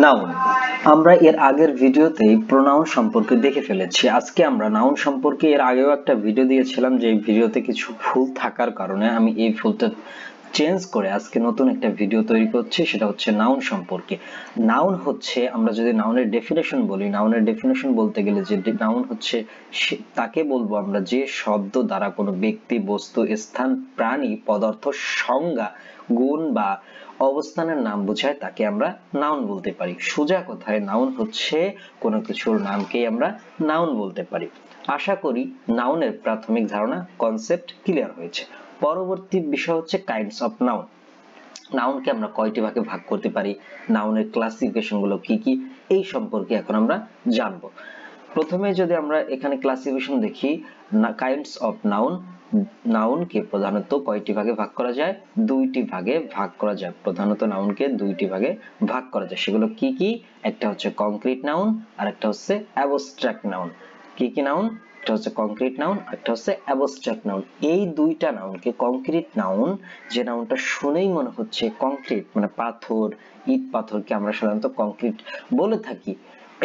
Noun. আমরা এর আগের ভিডিওতেই প্রোনাউন সম্পর্কে দেখে ফেলেছি। আজকে আমরা নাউন সম্পর্কে এর আগেও একটা ভিডিও দিয়েছিলাম, যে ভিডিওতে কিছু ভুল থাকার কারণে আমি এই ভুলটা চেঞ্জ করে আজকে নতুন একটা ভিডিও তৈরি করছি। সেটা হচ্ছে নাউন সম্পর্কে। নাউন হচ্ছে, আমরা যদি নাউনের ডেফিনেশন বলি, নাউনের ডেফিনেশন বলতে গেলে যে নাউন হচ্ছে তাকে বলবো আমরা যে শব্দ দ্বারা কোনো ব্যক্তি, বস্তু, স্থান, প্রাণী, পদার্থ, সংজ্ঞা, গুণ বা অবস্থানের নাম বোঝায় তাকে আমরা নাউন বলতে পারি। সোজা কথায় নাউন হচ্ছে কোনো কিছুর নামকেই আমরা নাউন বলতে পারি। আশা করি নাউনের প্রাথমিক ধারণা, কনসেপ্ট ক্লিয়ার হয়েছে। পরবর্তী বিষয় হচ্ছে কাইন্ডস অফ নাউন। নাউনকে আমরা কয়টি ভাগে ভাগ করতে পারি, নাউনের ক্লাসিফিকেশন গুলো কি কি, এই সম্পর্কে এখন আমরা জানবো। প্রথমে যদি আমরা এখানে ক্লাসিফিকেশন দেখি, কাইন্ডস অফ নাউন, নাউনকে প্রধানত কয়টি ভাগে ভাগ করা যায়? দুইটি ভাগে ভাগ করা যায়। প্রধানত নাউনকে দুইটি ভাগে ভাগ করা যায়। সেগুলো কি কি? একটা হচ্ছে কংক্রিট নাউন আর একটা হচ্ছে অ্যাবস্ট্রাক্ট নাউন। কি কি নাউন? একটা হচ্ছে কংক্রিট নাউন, একটা হচ্ছে অ্যাবস্ট্রাক্ট নাউন। এই দুইটা নাউনকে, কংক্রিট নাউন, যে নাউনটা শুনেই মনে হচ্ছে কংক্রিট মানে পাথর, ইট পাথরকে আমরা সাধারণত কংক্রিট বলে থাকি।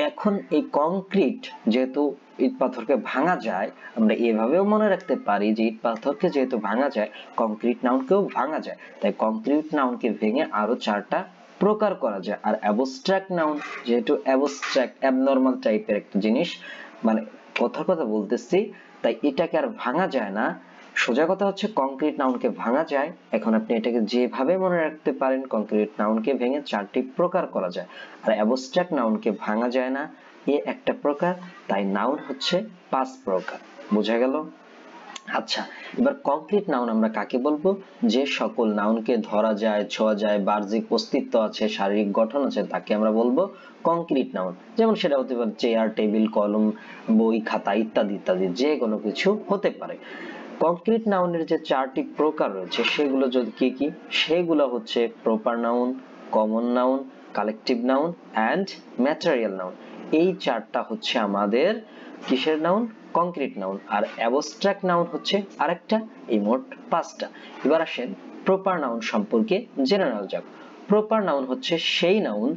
এখন এই কংক্রিট, যেহেতু ইট পাথরকে ভাঙা যায়, আমরা এভাবেও মনে রাখতে পারি যে ইট পাথরকে যেহেতু ভাঙা যায়, কংক্রিট নাউনকেও ভাঙা যায়। তাই কংক্রিট নাউনকে ভেঙে আরো চারটা প্রকার করা যায়। আর অ্যাবস্ট্রাক্ট নাউন, যেহেতু অ্যাবস্ট্রাক্ট অ্যাবনর্মাল টাইপের একটা জিনিস, মানে কথার কথা বলতেছি, তাই এটাকে আর ভাঙা যায় না। সোজা কথা হচ্ছে কংক্রিট নাউনকে ভাঙা যায়। এখন আপনি এটাকে যেভাবে মনে রাখতে পারেন, কংক্রিট নাউনকে ভেঙে চারটি প্রকার করা যায়। আর অ্যাবস্ট্রাক্ট নাউনকে ভাঙা যায় না, এ একটা প্রকার। তাই নাউন হচ্ছে 5 প্রকার। বোঝা গেল? আচ্ছা, এবার কংক্রিট নাউন আমরা কাকে বলবো? যে সকল নাউনকে ধরা যায়, ছোঁয়া যায়, বাহ্যিক অস্তিত্ব আছে, শারীরিক গঠন আছে, তাকে আমরা বলবো কংক্রিট নাউন। যেমন সেটা হতে পারে চেয়ার, টেবিল, কলম, বই, খাতা ইত্যাদি ইত্যাদি, যে কোনো কিছু হতে পারে। কংক্রিট নাউনের যে চারটি প্রকার রয়েছে সেগুলো যদি কি কি? সেগুলো হচ্ছে proper noun, common noun, collective noun and material noun. এই চারটা হচ্ছে আমাদের কিসের নাউন? Concrete noun. আর অ্যাবস্ট্রাক্ট নাউন হচ্ছে আরেকটা। এই মোট 5টা। এবার আসেন প্রপার নাউন সম্পর্কে জেনে নেওয়া যাক। প্রপার নাউন হচ্ছে সেই নাউন,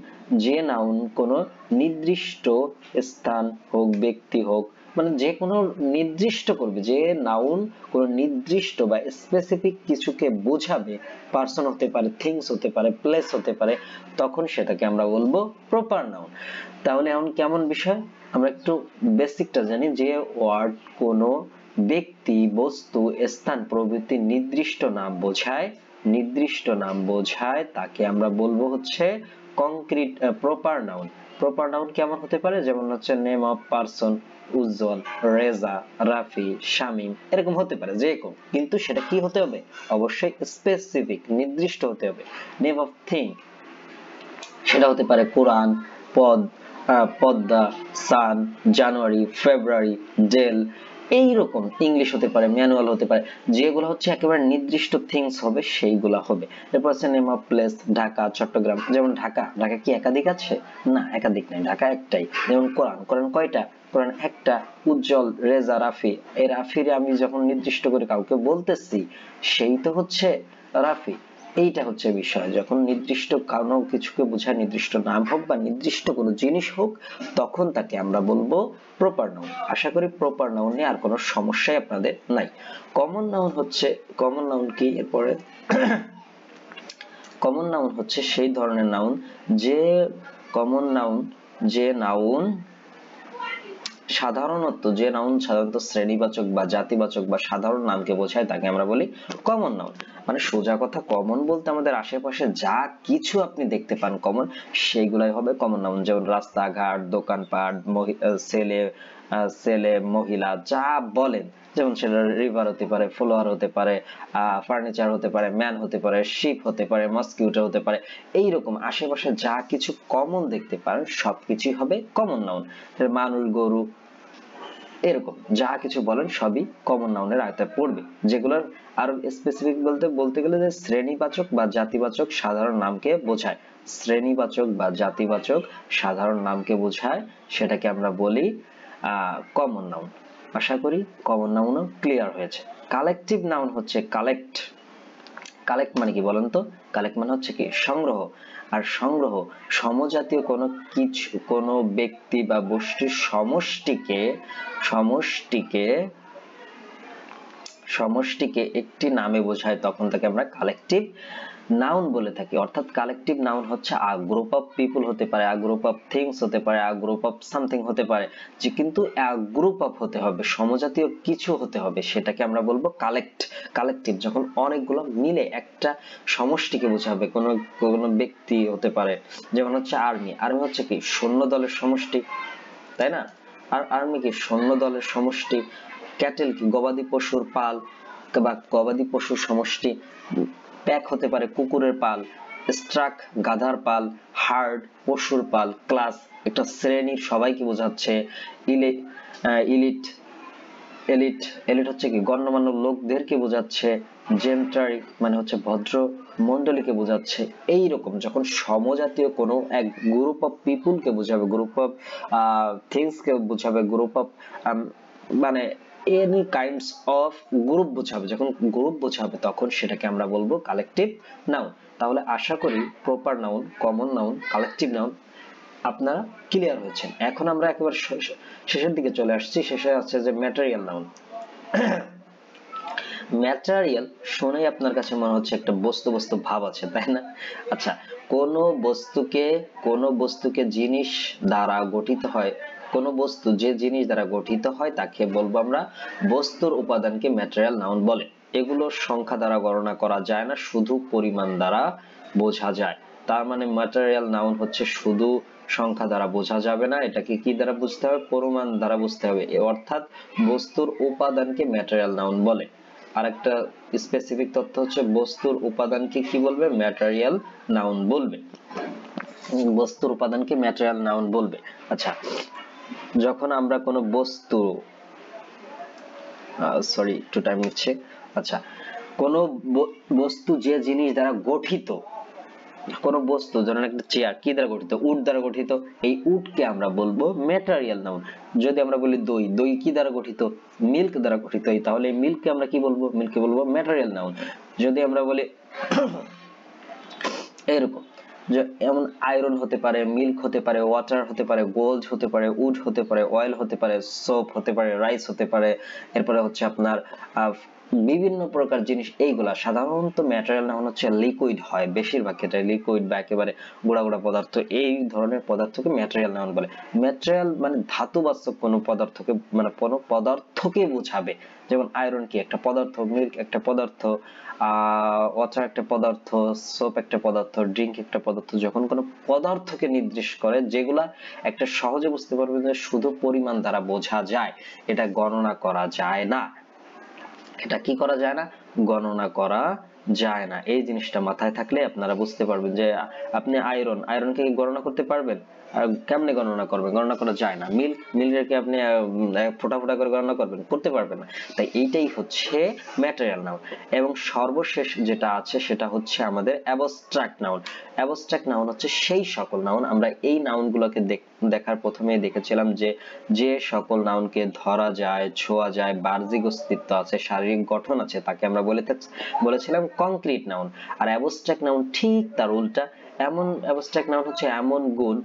যে নাউন কোনো নির্দিষ্ট স্থান হোক, ব্যক্তি হোক, মানে যে কোনো নির্দিষ্ট করবে, যে নাউন কোনো নির্দিষ্ট বা স্পেসিফিক কিছুকে বোঝাবে, পারসন হতে পারে, থিংস হতে পারে, প্লেস হতে পারে, তখন সেটাকে আমরা বলবো প্রপার নাউন। তাহলে এখন কেমন বিষয়, আমরা একটু বেসিকটা জানি, যে ওয়ার্ড কোনো ব্যক্তি, বস্তু, স্থান প্রভৃতি নির্দিষ্ট নাম বোঝায়, নির্দিষ্ট নাম বোঝায়, তাকে আমরা বলবো হচ্ছে concrete proper noun. Proper noun কেমন হতে পারে? যেমন হচ্ছে নেম অফ পারসন, উজ্জ্বল, রেজা, রাফি, শামীম, এরকম হতে পারে যে কোনো, কিন্তু সেটা কি হতে হবে? অবশ্যই স্পেসিফিক, নির্দিষ্ট হতে হবে। নেম অফ থিং, সেটা হতে পারে কোরআন, পদ, পদ্মা, সান, জানুয়ারি, ফেব্রুয়ারি, ডেল, এইরকম। ইংলিশ হতে পারে, ম্যানুয়াল হতে পারে, যেগুলো হচ্ছে একেবারে নির্দিষ্ট থিংস হবে সেইগুলা হবে। এরপর আছে name of place, Dhaka, Chittagong. যেমন ঢাকা, ঢাকা কি একাধিক আছে? না, একাধিক নাই, ঢাকা একটাই। যেমন কোরআন, কোরআন কয়টা? কোরআন একটা। উজ্জ্বল, রেজা, রাফি, এই রাফিরে আমি যখন নির্দিষ্ট করে কাউকে বলতেছি, সেই তো হচ্ছে রাফি। এইটা হচ্ছে বিষয়, যখন নির্দিষ্ট কোনো কিছুকে বোঝায়, নির্দিষ্ট নাম হোক বা নির্দিষ্ট কোনো জিনিস হোক, তখন তাকে আমরা বলবো প্রপার নাউন। আশা করি প্রপার নাউন নিয়ে আর কোনো সমস্যাই আপনাদের নাই। কমন নাউন হচ্ছে, কমন নাউন কি? এরপরে কমন নাউন হচ্ছে সেই ধরনের নাউন, যে কমন নাউন, যে নাউন সাধারণত, যে নাউন সাধারণত শ্রেণীবাচক বা জাতিবাচক বা সাধারণ নামকে বোঝায়, তাকে আমরা বলি কমন নাউন। মানে সোজা কথা, কমন বলতে আমাদের আশেপাশে যা কিছু আপনি দেখতে পান কমন, সেইগুলাই হবে কমন নাউন। যেমন রাস্তাঘাট, দোকানপাট, ছেলে, ছেলে, মহিলা, যা বলেন, যেমন সেটা রিভার হতে পারে, ফ্লোয়ার হতে পারে, ফার্নিচার হতে পারে, ম্যান হতে পারে, শিপ হতে পারে, মসকিউটো হতে পারে, এইরকম আশেপাশে যা কিছু কমন দেখতে পারেন সবকিছুই হবে কমন নাউন। মানুষ, গরু, এরকম যা কিছু বলেন সবই কমন নাউনের আওতায় পড়বে। যেগুলোর আরো স্পেসিফিক বলতে বলতে গেলে যে শ্রেণীবাচক বা জাতিবাচক সাধারণ নামকে বোঝায়, শ্রেণীবাচক বা জাতিবাচক সাধারণ নামকে বোঝায়, সেটাকে আমরা বলি কমন নাউন। আশা করি কমন নাউনও ক্লিয়ার হয়েছে। কালেকটিভ নাউন হচ্ছে কালেক্ট। কালেক্ট মানে কি বলেন তো? কালেক্ট মানে হচ্ছে কি? সংগ্রহ। আর সংগ্রহ সমজাতীয় কোনো কিছু, কোনো ব্যক্তি বা বস্তুর সমষ্টিকে একটি নামে বোঝায়, তখন তাকে আমরা কালেকটিভ নাউন বলে থাকি। অর্থাৎ কালেকটিভ নাউন হচ্ছে আ গ্রুপ অফ পিপল হতে পারে, আ গ্রুপ অফ থিংস হতে পারে, আ গ্রুপ অফ সামথিং হতে পারে, যে কিন্তু আ গ্রুপ অফ হতে হবে, সমজাতীয় কিছু হতে হবে, সেটাকে আমরা বলবো কালেকটিভ। যখন অনেকগুলো মিলে একটা সমষ্টিকে বোঝাবে, কোনো ব্যক্তি হতে পারে, যেমন হচ্ছে আর্মি হচ্ছে কি সৈন্য দলের সমষ্টি, তাই না? আর আর্মি কি সৈন্য দলের সমষ্টি। ক্যাটেল কি গবাদি পশুর পাল বা গবাদি পশুর সমষ্টি। প্যাক হতে পারে কুকুরের পাল, স্ট্রাক গাধার পাল, হার্ড পশুর পাল, ক্লাস একটা শ্রেণী সবাইকে বোঝাচ্ছে, ইলিট এলিট হচ্ছে কি গণ্যমান্য লোকদেরকে বোঝাচ্ছে, জেন্ট্রারি মানে হচ্ছে ভদ্র মণ্ডলীকে বোঝাচ্ছে। এইরকম যখন সমজাতীয় কোনো এক গ্রুপ অফ পিপুলকে বোঝাবে, গ্রুপ অফ থিংস কে বোঝাবে, গ্রুপ অফ মানে এনি কাইন্ডস অফ গ্রুপ বোঝাবে, যখন গ্রুপ বোঝাবে তখন সেটাকে আমরা বলবো কালেকটিভ নাউন। তাহলে আশা করি proper noun, common noun, collective noun আপনারা ক্লিয়ার হয়েছেন। এখন আমরা একেবারে শেষের দিকে চলে আসছি। শেষে আছে যে ম্যাটেরিয়াল নাউন। ম্যাটেরিয়াল শুনেই আপনার কাছে মনে হচ্ছে একটা বস্তু ভাব আছে, তাই না? আচ্ছা, কোন বস্তুকে জিনিস দ্বারা গঠিত হয়, কোন বস্তু যে জিনিস দ্বারা গঠিত হয় তাকে বলবো আমরা বস্তুর উপাদানকে ম্যাটেরিয়াল নাউন বলে। এগুলো সংখ্যা দ্বারা গণনা করা যায় না, শুধু পরিমাণ দ্বারা বোঝা যায়। তার মানে ম্যাটেরিয়াল নাউন হচ্ছে শুধু সংখ্যা দ্বারা বোঝা যাবে না, এটাকে কি দ্বারা বুঝতে হবে? পরিমাণ দ্বারা বুঝতে হবে। অর্থাৎ বস্তুর উপাদানকে ম্যাটেরিয়াল নাউন বলে। আরেকটা স্পেসিফিক তথ্য হচ্ছে বস্তুর উপাদানকে কি বলবে? ম্যাটেরিয়াল নাউন বলবে। বস্তুর উপাদানকে ম্যাটেরিয়াল নাউন বলবে। আচ্ছা, যখন আমরা কোনো বস্তু একটু টাইম নিচ্ছে। আচ্ছা, কোনো বস্তু যে জিনিস দ্বারা গঠিত, কোন বস্তু ধরেন একটা চেয়ার কি দ্বারা গঠিত? উড দ্বারা গঠিত। এই উডকে আমরা বলবো ম্যাটেরিয়াল নাউন। যদি আমরা বলি দই কি দ্বারা গঠিত? মিল্ক দ্বারা গঠিত। তাহলে এই মিল্ককে আমরা কি বলবো? মিল্ককে বলবো ম্যাটেরিয়াল নাউন। যদি আমরা বলি এরকম যে এমন আয়রন হতে পারে, মিল্ক হতে পারে, ওয়াটার হতে পারে, গোল্ড হতে পারে, উড হতে পারে, অয়েল হতে পারে, সোপ হতে পারে, রাইস হতে পারে, এরপরে হচ্ছে আপনার বিভিন্ন প্রকার জিনিস। এইগুলা সাধারণত ম্যাটেরিয়াল নাউন হচ্ছে লিকুইড হয়, বেশিরভাগ ক্ষেত্রে লিকুইড বা একেবারে গুঁড়া পদার্থ, এই ধরনের পদার্থকে ম্যাটেরিয়াল নাউন বলে। ম্যাটেরিয়াল মানে ধাতুবাচক কোনো পদার্থকে, মানে কোনো পদার্থকে বোঝাবে। যেমন আয়রন কি একটা পদার্থ, মিল্ক একটা পদার্থ, ওয়াটার একটা পদার্থ, সোপ একটা পদার্থ, ড্রিঙ্ক একটা পদার্থ। যখন কোনো পদার্থকে নির্দেশ করে, যেগুলা একটা সহজে বুঝতে পারবে যে শুধু পরিমাণ দ্বারা বোঝা যায়, এটা গণনা করা যায় না। এটা কি করা যায় না? গণনা করা যায় না। এই জিনিসটা মাথায় থাকলে আপনারা বুঝতে পারবেন যে আপনি আয়রনকে গণনা করতে পারবেন? কেমনে গণনা করবেন? গণনা করা যায় না। মিল্ককে আপনি ফোঁটা করে গণনা করবেন? করতে পারবেন না। তাই এইটাই হচ্ছে ম্যাটেরিয়াল নাউন। এবং সর্বশেষ যেটা আছে সেটা হচ্ছে আমাদের অ্যাবস্ট্রাক্ট নাউন। অ্যাবস্ট্রাক্ট নাউন হচ্ছে সেই সকল নাউন, আমরা এই নাউনগুলোকে দেখার প্রথমেই দেখেছিলাম যে সকল নাউনকে ধরা যায়, ছোঁয়া যায়, বাহ্যিক অস্তিত্ব আছে, শারীরিক গঠন আছে, তাকে আমরা বলেছিলাম কংক্রিট নাউন। আর অ্যাবস্ট্রাক্ট নাউন ঠিক তার উল্টা। অ্যাবস্ট্রাক্ট নাউন হচ্ছে এমন গুণ,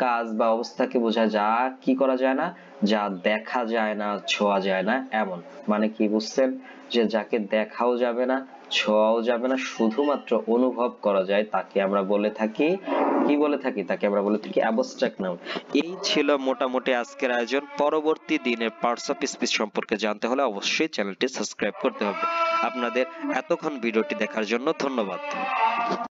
কাজ বা অবস্থাকে বোঝায় যা কি করা যায় না, যা দেখা যায় না, ছোঁয়া যায় না, এমন। মানে কি বুঝছেন? যে যাকে দেখাও যাবে না, ছোঁয়াও যাবে না, শুধুমাত্র অনুভব করা যায়, তাকে আমরা বলে থাকি তাকে আমরা বলে থাকি অ্যাবস্ট্রাক্ট নাউন। এই ছিল মোটামুটি আজকের আয়োজন। পরবর্তী দিনের পার্টস অফ স্পিচ সম্পর্কে জানতে হলে অবশ্যই চ্যানেলটি সাবস্ক্রাইব করতে হবে। আপনাদের এতক্ষণ ভিডিওটি দেখার জন্য ধন্যবাদ।